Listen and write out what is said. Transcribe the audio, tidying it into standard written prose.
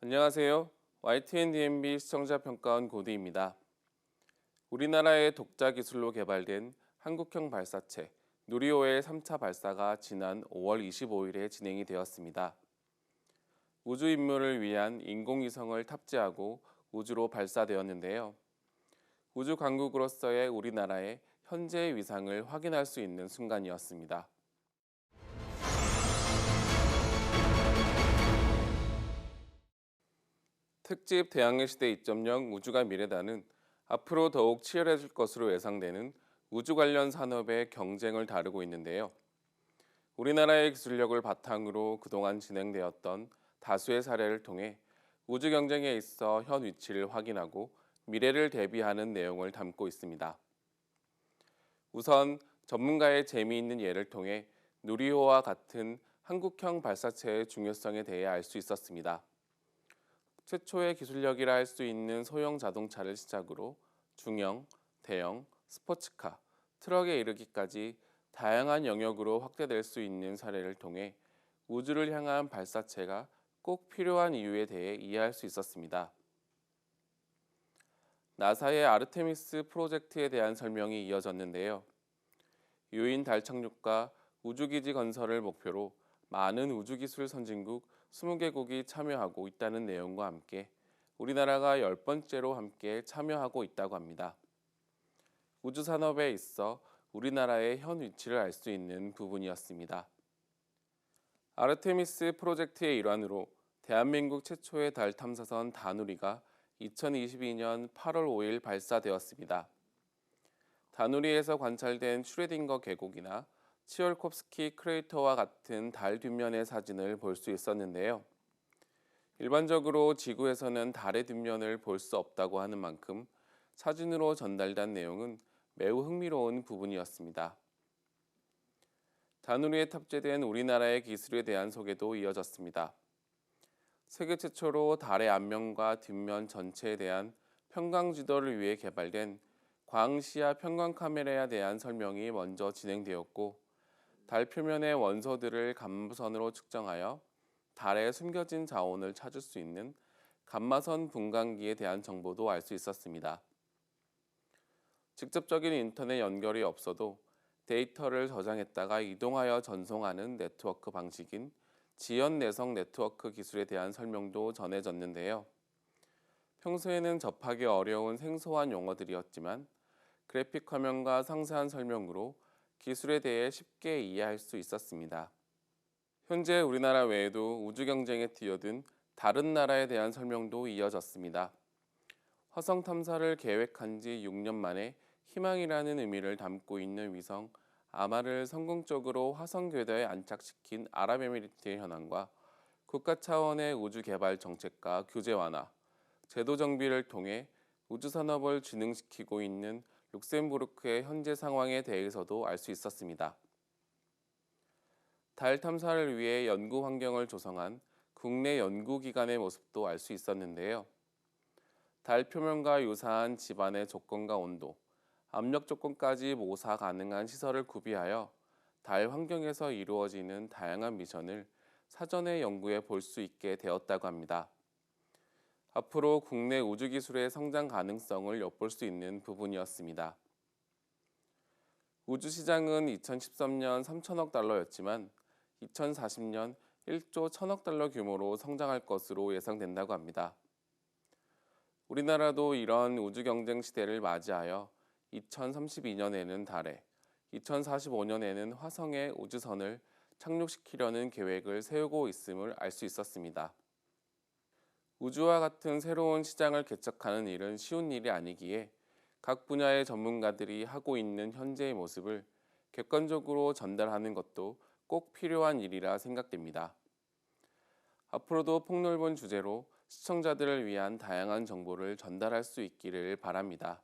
안녕하세요. YTN-DMB 시청자 평가원 고디입니다. 우리나라의 독자 기술로 개발된 한국형 발사체 누리호의 3차 발사가 지난 5월 25일에 진행이 되었습니다. 우주 임무를 위한 인공위성을 탑재하고 우주로 발사되었는데요. 우주 강국으로서의 우리나라의 현재의 위상을 확인할 수 있는 순간이었습니다. 특집 대항해 시대 2.0 우주가 미래다는 앞으로 더욱 치열해질 것으로 예상되는 우주 관련 산업의 경쟁을 다루고 있는데요. 우리나라의 기술력을 바탕으로 그동안 진행되었던 다수의 사례를 통해 우주 경쟁에 있어 현 위치를 확인하고 미래를 대비하는 내용을 담고 있습니다. 우선 전문가의 재미있는 예를 통해 누리호와 같은 한국형 발사체의 중요성에 대해 알 수 있었습니다. 최초의 기술력이라 할 수 있는 소형 자동차를 시작으로 중형, 대형, 스포츠카, 트럭에 이르기까지 다양한 영역으로 확대될 수 있는 사례를 통해 우주를 향한 발사체가 꼭 필요한 이유에 대해 이해할 수 있었습니다. 나사의 아르테미스 프로젝트에 대한 설명이 이어졌는데요. 유인 달 착륙과 우주기지 건설을 목표로 많은 우주기술 선진국 20개국이 참여하고 있다는 내용과 함께 우리나라가 10번째로 함께 참여하고 있다고 합니다. 우주 산업에 있어 우리나라의 현 위치를 알 수 있는 부분이었습니다. 아르테미스 프로젝트의 일환으로 대한민국 최초의 달 탐사선 다누리가 2022년 8월 5일 발사되었습니다. 다누리에서 관찰된 슈레딩거 계곡이나 치올콥스키 크레이터와 같은 달 뒷면의 사진을 볼 수 있었는데요. 일반적으로 지구에서는 달의 뒷면을 볼 수 없다고 하는 만큼 사진으로 전달된 내용은 매우 흥미로운 부분이었습니다. 다누리에 탑재된 우리나라의 기술에 대한 소개도 이어졌습니다. 세계 최초로 달의 앞면과 뒷면 전체에 대한 평광 지도를 위해 개발된 광시야 평광 카메라에 대한 설명이 먼저 진행되었고, 달 표면의 원소들을 감부선으로 측정하여 달에 숨겨진 자원을 찾을 수 있는 감마선 분광기에 대한 정보도 알 수 있었습니다. 직접적인 인터넷 연결이 없어도 데이터를 저장했다가 이동하여 전송하는 네트워크 방식인 지연 내성 네트워크 기술에 대한 설명도 전해졌는데요. 평소에는 접하기 어려운 생소한 용어들이었지만 그래픽 화면과 상세한 설명으로 기술에 대해 쉽게 이해할 수 있었습니다. 현재 우리나라 외에도 우주 경쟁에 뛰어든 다른 나라에 대한 설명도 이어졌습니다. 화성 탐사를 계획한 지 6년 만에 희망이라는 의미를 담고 있는 위성 아마를 성공적으로 화성 궤도에 안착시킨 아랍에미리트의 현황과 국가 차원의 우주 개발 정책과 규제 완화, 제도 정비를 통해 우주 산업을 진흥시키고 있는 룩셈부르크의 현재 상황에 대해서도 알 수 있었습니다. 달 탐사를 위해 연구 환경을 조성한 국내 연구기관의 모습도 알 수 있었는데요. 달 표면과 유사한 집안의 조건과 온도, 압력 조건까지 모사 가능한 시설을 구비하여 달 환경에서 이루어지는 다양한 미션을 사전에 연구해 볼 수 있게 되었다고 합니다. 앞으로 국내 우주기술의 성장 가능성을 엿볼 수 있는 부분이었습니다. 우주시장은 2013년 3천억 달러였지만 2040년 1조 1천억 달러 규모로 성장할 것으로 예상된다고 합니다. 우리나라도 이런 우주 경쟁 시대를 맞이하여 2032년에는 달에, 2045년에는 화성에 우주선을 착륙시키려는 계획을 세우고 있음을 알 수 있었습니다. 우주와 같은 새로운 시장을 개척하는 일은 쉬운 일이 아니기에 각 분야의 전문가들이 하고 있는 현재의 모습을 객관적으로 전달하는 것도 꼭 필요한 일이라 생각됩니다. 앞으로도 폭넓은 주제로 시청자들을 위한 다양한 정보를 전달할 수 있기를 바랍니다.